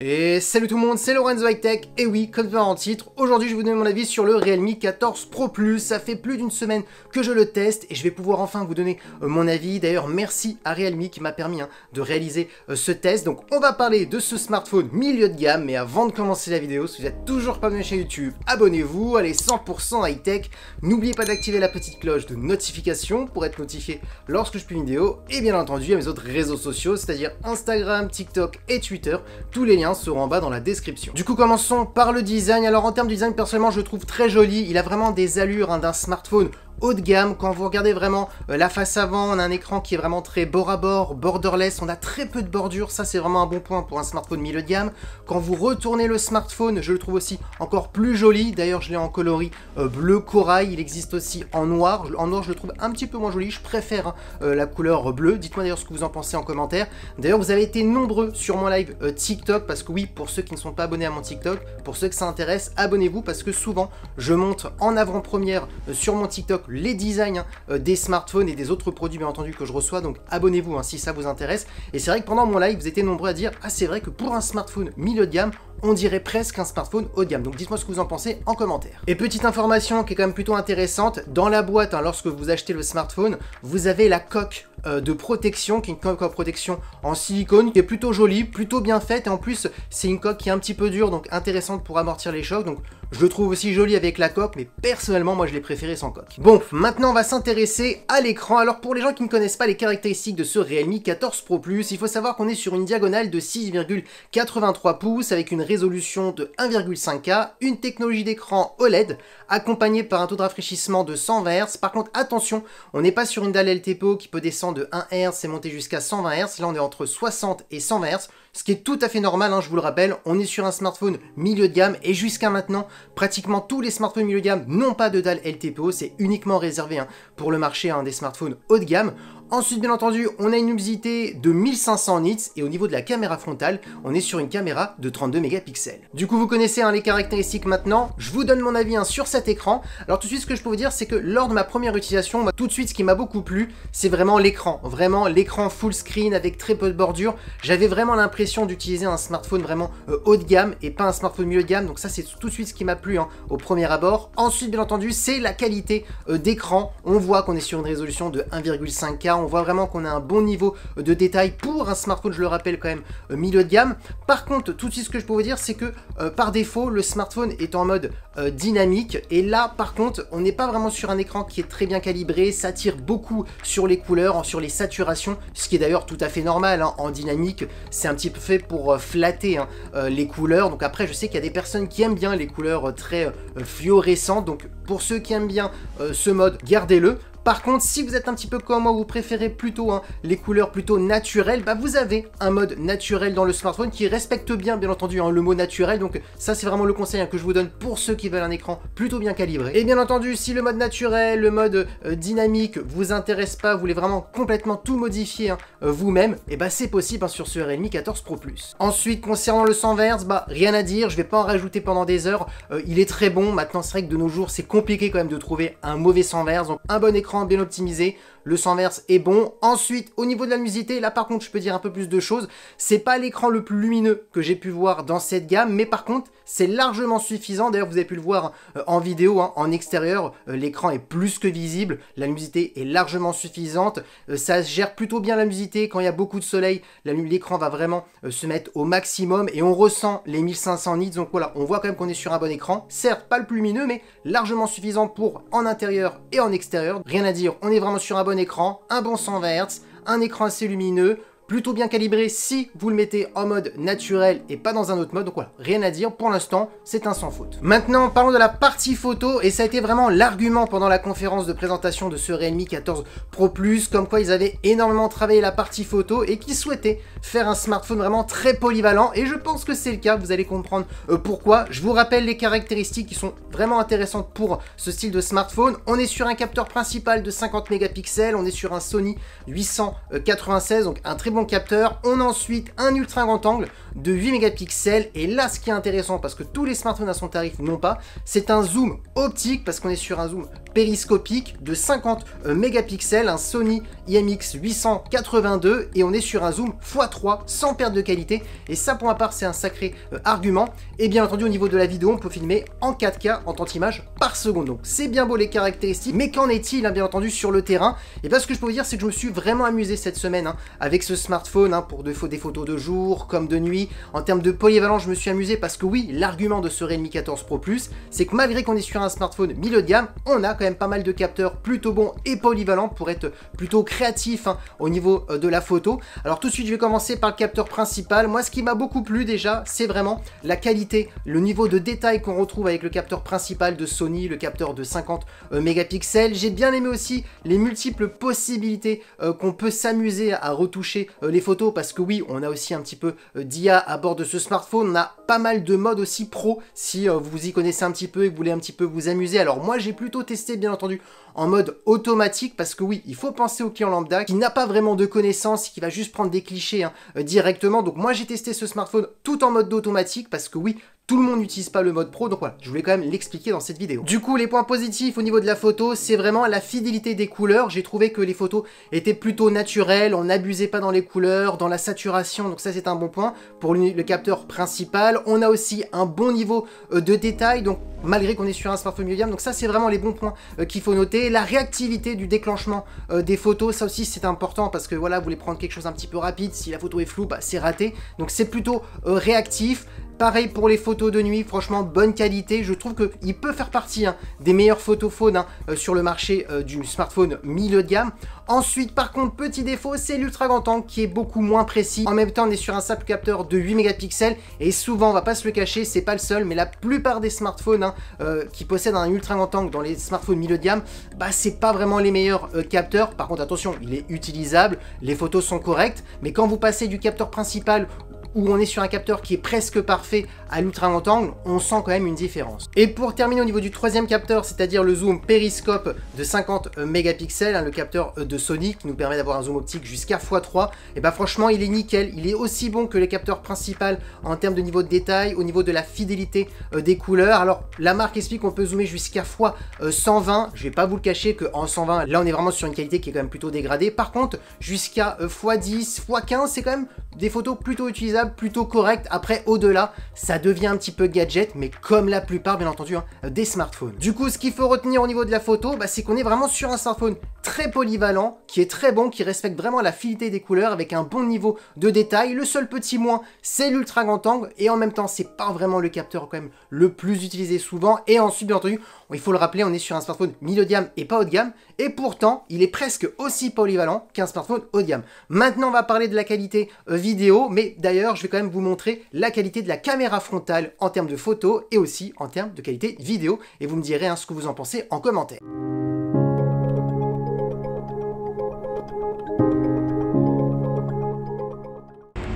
Et salut tout le monde, c'est Lorenzo High Tech, et oui, comme dans le titre, aujourd'hui je vais vous donner mon avis sur le Realme 14 Pro Plus. Ça fait plus d'une semaine que je le teste et je vais pouvoir enfin vous donner mon avis. D'ailleurs, merci à Realme qui m'a permis de réaliser ce test. Donc on va parler de ce smartphone milieu de gamme, mais avant de commencer la vidéo, si vous n'êtes toujours pas abonné chez YouTube, abonnez-vous, allez 100% High Tech. N'oubliez pas d'activer la petite cloche de notification pour être notifié lorsque je publie une vidéo, et bien entendu à mes autres réseaux sociaux, c'est-à-dire Instagram, TikTok et Twitter. Tous les liens seront en bas dans la description. Du coup, commençons par le design. Alors en termes de design, personnellement, je le trouve très joli. Il a vraiment des allures d'un smartphone haut de gamme. Quand vous regardez vraiment la face avant, on a un écran qui est vraiment très bord à bord, borderless, on a très peu de bordure, ça c'est vraiment un bon point pour un smartphone milieu de gamme. Quand vous retournez le smartphone, je le trouve aussi encore plus joli, d'ailleurs je l'ai en coloris bleu corail, il existe aussi en noir je le trouve un petit peu moins joli, je préfère la couleur bleue. Dites-moi d'ailleurs ce que vous en pensez en commentaire. D'ailleurs vous avez été nombreux sur mon live TikTok, parce que oui, pour ceux qui ne sont pas abonnés à mon TikTok, pour ceux que ça intéresse, abonnez-vous, parce que souvent je montre en avant-première sur mon TikTok les designs des smartphones et des autres produits bien entendu que je reçois, donc abonnez-vous si ça vous intéresse. Et c'est vrai que pendant mon live vous étiez nombreux à dire « Ah, c'est vrai que pour un smartphone milieu de gamme, on dirait presque un smartphone haut de gamme ». Donc dites-moi ce que vous en pensez en commentaire. Et petite information qui est quand même plutôt intéressante, dans la boîte, lorsque vous achetez le smartphone, vous avez la coque de protection, qui est une coque en protection en silicone, qui est plutôt jolie, plutôt bien faite, et en plus c'est une coque qui est un petit peu dure, donc intéressante pour amortir les chocs. Donc je le trouve aussi joli avec la coque, mais personnellement moi je l'ai préféré sans coque. Bon, maintenant on va s'intéresser à l'écran. Alors pour les gens qui ne connaissent pas les caractéristiques de ce Realme 14 Pro Plus, il faut savoir qu'on est sur une diagonale de 6,83 pouces avec une résolution de 1,5K, une technologie d'écran OLED accompagnée par un taux de rafraîchissement de 120 Hz. Par contre attention, on n'est pas sur une dalle LTPO qui peut descendre de 1 Hz et monter jusqu'à 120 Hz. Là on est entre 60 et 120 Hz, ce qui est tout à fait normal, je vous le rappelle. On est sur un smartphone milieu de gamme et jusqu'à maintenant pratiquement tous les smartphones milieu de gamme n'ont pas de dalle LTPO, c'est uniquement réservé pour le marché des smartphones haut de gamme. Ensuite, bien entendu, on a une luminosité de 1500 nits et au niveau de la caméra frontale, on est sur une caméra de 32 mégapixels. Du coup, vous connaissez les caractéristiques maintenant. Je vous donne mon avis sur cet écran. Alors tout de suite, ce que je peux vous dire, c'est que lors de ma première utilisation, tout de suite, ce qui m'a beaucoup plu, c'est vraiment l'écran. Vraiment l'écran full screen avec très peu de bordure. J'avais vraiment l'impression d'utiliser un smartphone vraiment haut de gamme et pas un smartphone milieu de gamme. Donc ça, c'est tout de suite ce qui m'a plu au premier abord. Ensuite, bien entendu, c'est la qualité d'écran. On voit qu'on est sur une résolution de 1,5K. On voit vraiment qu'on a un bon niveau de détail pour un smartphone, je le rappelle, quand même milieu de gamme. Par contre, tout de suite, ce que je peux vous dire, c'est que par défaut, le smartphone est en mode dynamique. Et là, par contre, on n'est pas vraiment sur un écran qui est très bien calibré. Ça tire beaucoup sur les couleurs, sur les saturations, ce qui est d'ailleurs tout à fait normal. En dynamique, c'est un petit peu fait pour flatter les couleurs. Donc après, je sais qu'il y a des personnes qui aiment bien les couleurs très fluorescentes. Donc pour ceux qui aiment bien ce mode, gardez-le. Par contre, si vous êtes un petit peu comme moi, vous préférez plutôt les couleurs plutôt naturelles, vous avez un mode naturel dans le smartphone qui respecte bien entendu le mot naturel. Donc ça, c'est vraiment le conseil que je vous donne pour ceux qui veulent un écran plutôt bien calibré. Et bien entendu, si le mode naturel, le mode dynamique vous intéresse pas, vous voulez vraiment complètement tout modifier vous-même, et c'est possible sur ce Realme 14 Pro Plus. Ensuite, concernant le 120 Hz, rien à dire, je vais pas en rajouter pendant des heures. Il est très bon. Maintenant, c'est vrai que de nos jours, c'est compliqué quand même de trouver un mauvais 120 Hz. Donc un bon écran bien optimisé, le 120 Hz est bon. Ensuite, au niveau de la luminosité, là par contre je peux dire un peu plus de choses. C'est pas l'écran le plus lumineux que j'ai pu voir dans cette gamme, mais par contre c'est largement suffisant. D'ailleurs vous avez pu le voir en vidéo, en extérieur, l'écran est plus que visible, la luminosité est largement suffisante, ça gère plutôt bien la luminosité. Quand il y a beaucoup de soleil, l'écran va vraiment se mettre au maximum et on ressent les 1500 nits. Donc voilà, on voit quand même qu'on est sur un bon écran, certes pas le plus lumineux, mais largement suffisant pour en intérieur et en extérieur. Rien à dire, on est vraiment sur un bon écran, un bon 120 Hz, un écran assez lumineux, plutôt bien calibré si vous le mettez en mode naturel et pas dans un autre mode. Donc voilà, rien à dire, pour l'instant c'est un sans faute. Maintenant parlons de la partie photo, et ça a été vraiment l'argument pendant la conférence de présentation de ce Realme 14 Pro Plus, comme quoi ils avaient énormément travaillé la partie photo et qu'ils souhaitaient faire un smartphone vraiment très polyvalent, et je pense que c'est le cas. Vous allez comprendre pourquoi. Je vous rappelle les caractéristiques qui sont vraiment intéressantes pour ce style de smartphone. On est sur un capteur principal de 50 mégapixels, on est sur un Sony 896, donc un très bon capteur. On a ensuite un ultra grand angle de 8 mégapixels, et là ce qui est intéressant, parce que tous les smartphones à son tarif n'ont pas, c'est un zoom optique, parce qu'on est sur un zoom périscopique de 50 mégapixels, un Sony IMX882, et on est sur un zoom x3 sans perte de qualité, et ça pour ma part c'est un sacré argument. Et bien entendu au niveau de la vidéo on peut filmer en 4K en 30 images par seconde, donc c'est bien beau les caractéristiques, mais qu'en est-il bien entendu sur le terrain? Et bien ce que je peux vous dire c'est que je me suis vraiment amusé cette semaine avec ce smartphone pour des photos de jour comme de nuit. En termes de polyvalence je me suis amusé parce que oui, l'argument de ce Realme 14 Pro Plus c'est que malgré qu'on est sur un smartphone milieu de gamme, on a quand même pas mal de capteurs plutôt bons et polyvalents pour être plutôt créatif au niveau de la photo. Alors tout de suite je vais commencer par le capteur principal. Moi ce qui m'a beaucoup plu déjà c'est vraiment la qualité, le niveau de détail qu'on retrouve avec le capteur principal de Sony, le capteur de 50 mégapixels. J'ai bien aimé aussi les multiples possibilités qu'on peut s'amuser à retoucher les photos, parce que oui on a aussi un petit peu d'IA à bord de ce smartphone. On a pas mal de modes aussi pro si vous y connaissez un petit peu et que vous voulez un petit peu vous amuser. Alors moi j'ai plutôt testé bien entendu en mode automatique, parce que oui, il faut penser au client lambda qui n'a pas vraiment de connaissances, qui va juste prendre des clichés directement. Donc moi j'ai testé ce smartphone tout en mode automatique, parce que oui, tout le monde n'utilise pas le mode pro, donc voilà, je voulais quand même l'expliquer dans cette vidéo. Du coup, les points positifs au niveau de la photo, c'est vraiment la fidélité des couleurs. J'ai trouvé que les photos étaient plutôt naturelles, on n'abusait pas dans les couleurs, dans la saturation, donc ça c'est un bon point pour le capteur principal. On a aussi un bon niveau de détail, donc malgré qu'on est sur un smartphone milieu de gamme, donc ça c'est vraiment les bons points qu'il faut noter. La réactivité du déclenchement des photos, ça aussi c'est important, parce que voilà, vous voulez prendre quelque chose un petit peu rapide, si la photo est floue, bah, c'est raté, donc c'est plutôt réactif. Pareil pour les photos de nuit, franchement bonne qualité, je trouve qu'il peut faire partie des meilleurs photophones sur le marché du smartphone milieu de gamme. Ensuite par contre, petit défaut, c'est l'ultra grand angle qui est beaucoup moins précis. En même temps on est sur un simple capteur de 8 mégapixels, et souvent on va pas se le cacher, c'est pas le seul, mais la plupart des smartphones qui possèdent un ultra grand angle dans les smartphones milieu de gamme, bah c'est pas vraiment les meilleurs capteurs. Par contre attention, il est utilisable, les photos sont correctes, mais quand vous passez du capteur principal où on est sur un capteur qui est presque parfait à l'ultra grand angle, on sent quand même une différence. Et pour terminer au niveau du troisième capteur, c'est-à-dire le zoom périscope de 50 mégapixels, le capteur de Sony qui nous permet d'avoir un zoom optique jusqu'à x3, et bah franchement il est nickel, il est aussi bon que les capteurs principaux en termes de niveau de détail, au niveau de la fidélité des couleurs. Alors la marque explique qu'on peut zoomer jusqu'à x120, je vais pas vous le cacher qu'en 120, là on est vraiment sur une qualité qui est quand même plutôt dégradée. Par contre, jusqu'à x10, x15, c'est quand même des photos plutôt utilisables, plutôt correctes. Après, au-delà, ça devient un petit peu gadget, mais comme la plupart, bien entendu, des smartphones. Du coup, ce qu'il faut retenir au niveau de la photo, bah, c'est qu'on est vraiment sur un smartphone très polyvalent, qui est très bon, qui respecte vraiment la fidélité des couleurs, avec un bon niveau de détail. Le seul petit moins, c'est l'ultra grand angle, et en même temps, c'est pas vraiment le capteur quand même le plus utilisé souvent. Et ensuite, bien entendu, il faut le rappeler, on est sur un smartphone milieu de gamme et pas haut de gamme, et pourtant, il est presque aussi polyvalent qu'un smartphone haut de gamme. Maintenant, on va parler de la qualité vidéo, mais d'ailleurs, je vais quand même vous montrer la qualité de la caméra frontale en termes de photos et aussi en termes de qualité vidéo, et vous me direz ce que vous en pensez en commentaire.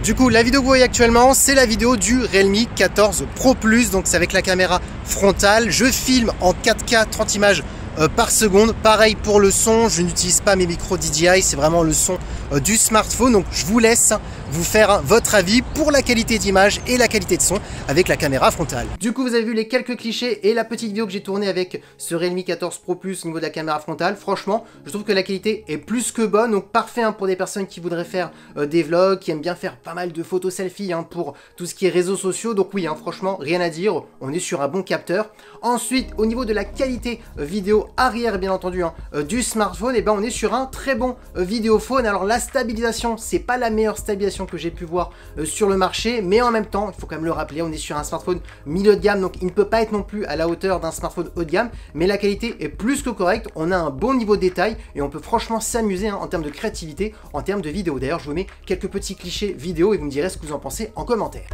Du coup, la vidéo que vous voyez actuellement, c'est la vidéo du Realme 14 Pro Plus, donc c'est avec la caméra frontale. Je filme en 4K 30 images par seconde. Pareil pour le son, je n'utilise pas mes micros DJI, c'est vraiment le son du smartphone. Donc je vous laisse vous faire votre avis pour la qualité d'image et la qualité de son avec la caméra frontale. Du coup, vous avez vu les quelques clichés et la petite vidéo que j'ai tournée avec ce Realme 14 Pro Plus au niveau de la caméra frontale. Franchement, je trouve que la qualité est plus que bonne, donc parfait pour des personnes qui voudraient faire des vlogs, qui aiment bien faire pas mal de photos selfies pour tout ce qui est réseaux sociaux. Donc oui, franchement, rien à dire, on est sur un bon capteur. Ensuite, au niveau de la qualité vidéo arrière, bien entendu, du smartphone, et ben on est sur un très bon vidéophone. Alors la stabilisation, c'est pas la meilleure stabilisation que j'ai pu voir sur le marché, mais en même temps, il faut quand même le rappeler, on est sur un smartphone milieu de gamme, donc il ne peut pas être non plus à la hauteur d'un smartphone haut de gamme, mais la qualité est plus que correcte, on a un bon niveau de détail et on peut franchement s'amuser en termes de créativité, en termes de vidéo. D'ailleurs, je vous mets quelques petits clichés vidéo et vous me direz ce que vous en pensez en commentaire.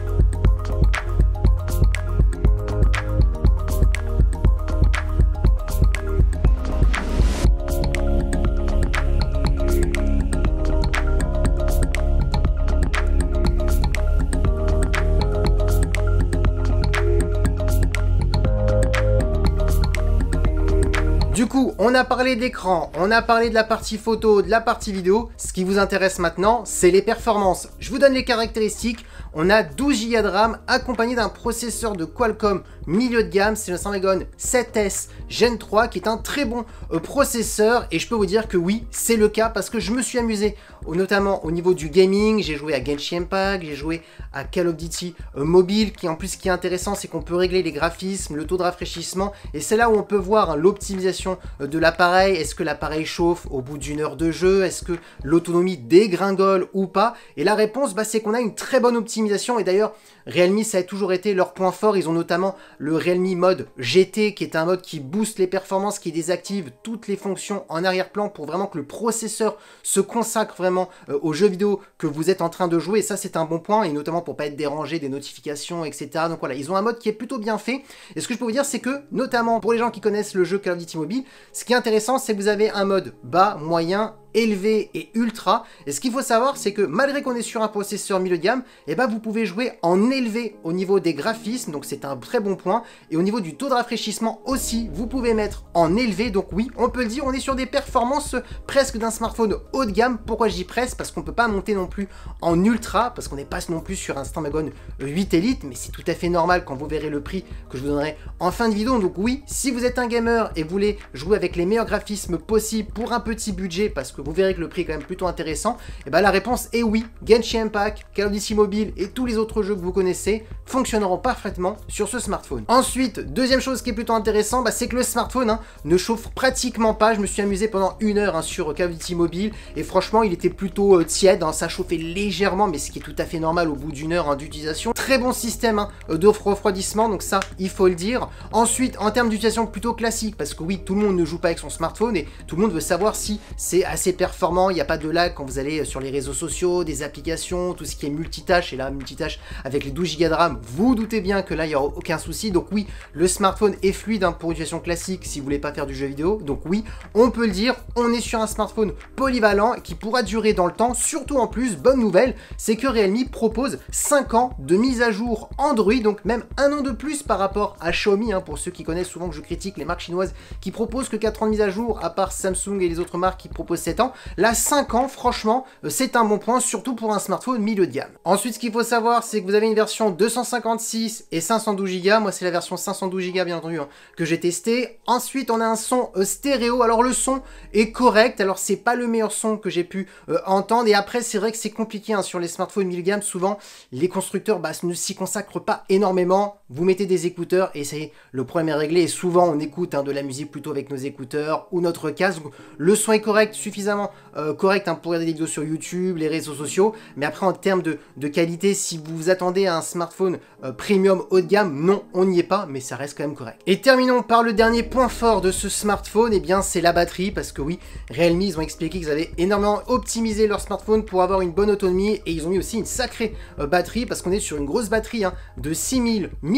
Du coup, on a parlé d'écran, on a parlé de la partie photo, de la partie vidéo. Ce qui vous intéresse maintenant, c'est les performances. Je vous donne les caractéristiques. On a 12 Go de RAM accompagné d'un processeur de Qualcomm milieu de gamme, c'est le Snapdragon 7S Gen 3 qui est un très bon processeur et je peux vous dire que oui, c'est le cas parce que je me suis amusé notamment au niveau du gaming, j'ai joué à Genshin Impact, j'ai joué à Call of Duty Mobile, qui en plus ce qui est intéressant c'est qu'on peut régler les graphismes, le taux de rafraîchissement et c'est là où on peut voir hein, l'optimisation de l'appareil, est-ce que l'appareil chauffe au bout d'une heure de jeu, est-ce que l'autonomie dégringole ou pas, et la réponse bah, c'est qu'on a une très bonne optimisation et d'ailleurs Realme ça a toujours été leur point fort, ils ont notamment le Realme mode GT qui est un mode qui booste les performances, qui désactive toutes les fonctions en arrière-plan pour vraiment que le processeur se consacre vraiment aux jeux vidéo que vous êtes en train de jouer et ça c'est un bon point et notamment pour pas être dérangé des notifications etc. Donc voilà, ils ont un mode qui est plutôt bien fait et ce que je peux vous dire c'est que notamment pour les gens qui connaissent le jeu Call of Duty Mobile, ce qui est intéressant c'est que vous avez un mode bas, moyen, élevé et ultra et ce qu'il faut savoir c'est que malgré qu'on est sur un processeur milieu de gamme et ben vous pouvez jouer en élevé au niveau des graphismes donc c'est un très bon point et au niveau du taux de rafraîchissement aussi vous pouvez mettre en élevé donc oui on peut le dire on est sur des performances presque d'un smartphone haut de gamme. Pourquoi je dis presque? Parce qu'on peut pas monter non plus en ultra parce qu'on n'est pas non plus sur un Snapdragon 8 Elite mais c'est tout à fait normal quand vous verrez le prix que je vous donnerai en fin de vidéo. Donc oui, si vous êtes un gamer et vous voulez jouer avec les meilleurs graphismes possibles pour un petit budget parce que vous verrez que le prix est quand même plutôt intéressant, et ben la réponse est oui. Genshin Impact, Call of Duty Mobile et tous les autres jeux que vous connaissez fonctionneront parfaitement sur ce smartphone. Ensuite, deuxième chose qui est plutôt intéressant, bah, c'est que le smartphone hein, ne chauffe pratiquement pas. Je me suis amusé pendant 1 heure hein, sur Call of Duty Mobile et franchement il était plutôt tiède, hein, ça chauffait légèrement mais ce qui est tout à fait normal au bout d'une heure hein, d'utilisation. Très bon système hein, de refroidissement donc ça il faut le dire. Ensuite en termes d'utilisation plutôt classique parce que oui tout le monde ne joue pas avec son smartphone et tout le monde veut savoir si c'est assez performant, il n'y a pas de lag quand vous allez sur les réseaux sociaux, des applications, tout ce qui est multitâche et là multitâche avec les 12 Go de RAM, vous doutez bien que là il n'y aura aucun souci. Donc oui le smartphone est fluide hein, pour utilisation classique si vous voulez pas faire du jeu vidéo. Donc oui on peut le dire, on est sur un smartphone polyvalent qui pourra durer dans le temps. Surtout en plus, bonne nouvelle, c'est que Realme propose 5 ans de mise à jour Android, donc même 1 an de plus par rapport à Xiaomi, hein, pour ceux qui connaissent souvent que je critique les marques chinoises qui proposent que 4 ans de mise à jour, à part Samsung et les autres marques qui proposent 7 ans. Là 5 ans, franchement, c'est un bon point, surtout pour un smartphone milieu de gamme. Ensuite, ce qu'il faut savoir, c'est que vous avez une version 256 et 512 Go, moi c'est la version 512 Go bien entendu, hein, que j'ai testé. Ensuite, on a un son stéréo, alors le son est correct, alors c'est pas le meilleur son que j'ai pu entendre et après c'est vrai que c'est compliqué hein, sur les smartphones milieu de gamme, souvent les constructeurs bah, ne s'y consacrent pas énormément. Vous mettez des écouteurs et c'est le problème est réglé et souvent on écoute hein, de la musique plutôt avec nos écouteurs ou notre casque. Le son est correct, suffisamment correct hein, pour regarder des vidéos sur YouTube, les réseaux sociaux, mais après en termes de qualité, si vous vous attendez à un smartphone premium haut de gamme, non on n'y est pas, mais ça reste quand même correct. Et terminons par le dernier point fort de ce smartphone, et bien c'est la batterie, parce que oui, Realme ils ont expliqué qu'ils avaient énormément optimisé leur smartphone pour avoir une bonne autonomie et ils ont mis aussi une sacrée batterie parce qu'on est sur une grosse batterie hein, de 6000 mAh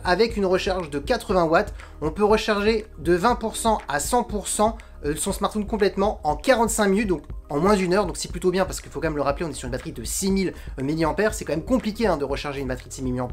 avec une recharge de 80 watts. On peut recharger de 20% à 100% son smartphone complètement en 45 minutes, donc en moins d'une heure, donc c'est plutôt bien parce qu'il faut quand même le rappeler, on est sur une batterie de 6000 mAh, c'est quand même compliqué hein, de recharger une batterie de 6000 mAh.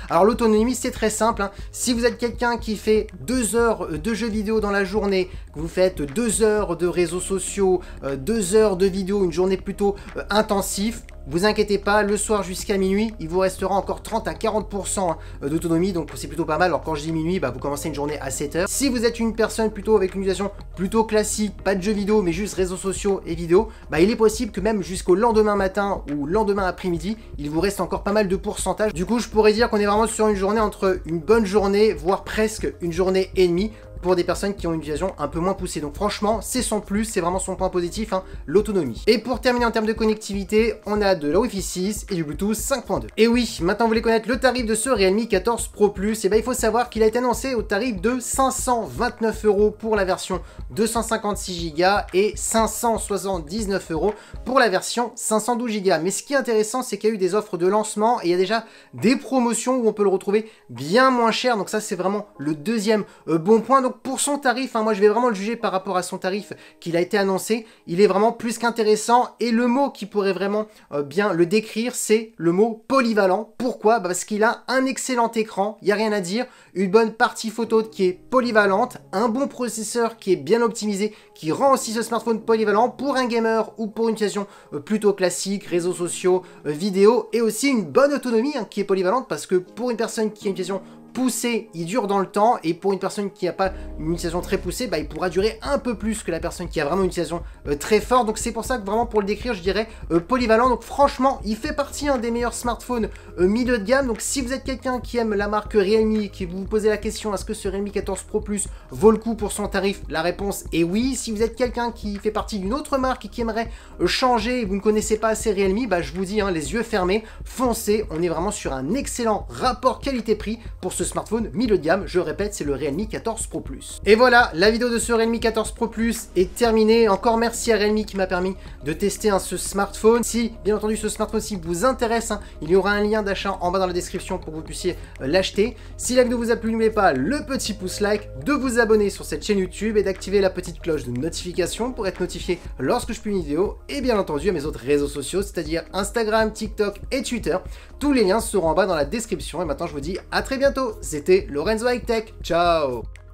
Alors l'autonomie c'est très simple, hein. Si vous êtes quelqu'un qui fait 2 heures de jeux vidéo dans la journée, que vous faites 2 heures de réseaux sociaux, 2 heures de vidéo, une journée plutôt intensive, vous inquiétez pas, le soir jusqu'à minuit, il vous restera encore 30 à 40% d'autonomie, donc c'est plutôt pas mal. Alors quand je dis minuit, bah, vous commencez une journée à 7 heures. Si vous êtes une personne plutôt avec une utilisation plutôt classique, pas de jeux vidéo, mais juste réseaux sociaux et vidéos, bah, il est possible que même jusqu'au lendemain matin ou lendemain après-midi, il vous reste encore pas mal de pourcentage. Du coup, je pourrais dire qu'on est vraiment sur une journée entre une bonne journée, voire presque une journée et demie, pour des personnes qui ont une utilisation un peu moins poussée. Donc franchement, c'est son plus, c'est vraiment son point positif, hein, l'autonomie. Et pour terminer en termes de connectivité, on a de la Wi-Fi 6 et du Bluetooth 5.2. Et oui, maintenant vous voulez connaître le tarif de ce Realme 14 Pro Plus, et bien il faut savoir qu'il a été annoncé au tarif de 529 € pour la version 256 Go et 579 € pour la version 512 Go. Mais ce qui est intéressant, c'est qu'il y a eu des offres de lancement et il y a déjà des promotions où on peut le retrouver bien moins cher. Donc ça, c'est vraiment le deuxième bon point. donc pour son tarif, hein, moi je vais vraiment le juger par rapport à son tarif qu'il a été annoncé, il est vraiment plus qu'intéressant, et le mot qui pourrait vraiment bien le décrire, c'est le mot polyvalent. Pourquoi? Parce qu'il a un excellent écran, il n'y a rien à dire, une bonne partie photo qui est polyvalente, un bon processeur qui est bien optimisé, qui rend aussi ce smartphone polyvalent pour un gamer ou pour une utilisation plutôt classique, réseaux sociaux, vidéo, et aussi une bonne autonomie hein, qui est polyvalente, parce que pour une personne qui a une utilisation poussé, il dure dans le temps, et pour une personne qui n'a pas une utilisation très poussée, bah, il pourra durer un peu plus que la personne qui a vraiment une utilisation très forte. Donc c'est pour ça que vraiment pour le décrire, je dirais polyvalent. Donc franchement, il fait partie des meilleurs smartphones milieu de gamme. Donc si vous êtes quelqu'un qui aime la marque Realme, qui vous posez la question est-ce que ce Realme 14 Pro Plus vaut le coup pour son tarif, la réponse est oui. Si vous êtes quelqu'un qui fait partie d'une autre marque et qui aimerait changer et vous ne connaissez pas assez Realme, bah, je vous dis, hein, les yeux fermés, foncez. On est vraiment sur un excellent rapport qualité-prix pour ce smartphone milieu de gamme. Je répète, c'est le Realme 14 Pro Plus. Et voilà, la vidéo de ce Realme 14 Pro Plus est terminée. Encore merci à Realme qui m'a permis de tester ce smartphone. Si, bien entendu, ce smartphone-ci vous intéresse, hein, il y aura un lien d'achat en bas dans la description pour que vous puissiez l'acheter. Si la vidéo vous a plu, n'oubliez pas le petit pouce like, de vous abonner sur cette chaîne YouTube et d'activer la petite cloche de notification pour être notifié lorsque je publie une vidéo, et bien entendu à mes autres réseaux sociaux, c'est-à-dire Instagram, TikTok et Twitter. Tous les liens seront en bas dans la description. Et maintenant, je vous dis à très bientôt. C'était Lorenzo High Tech. Ciao!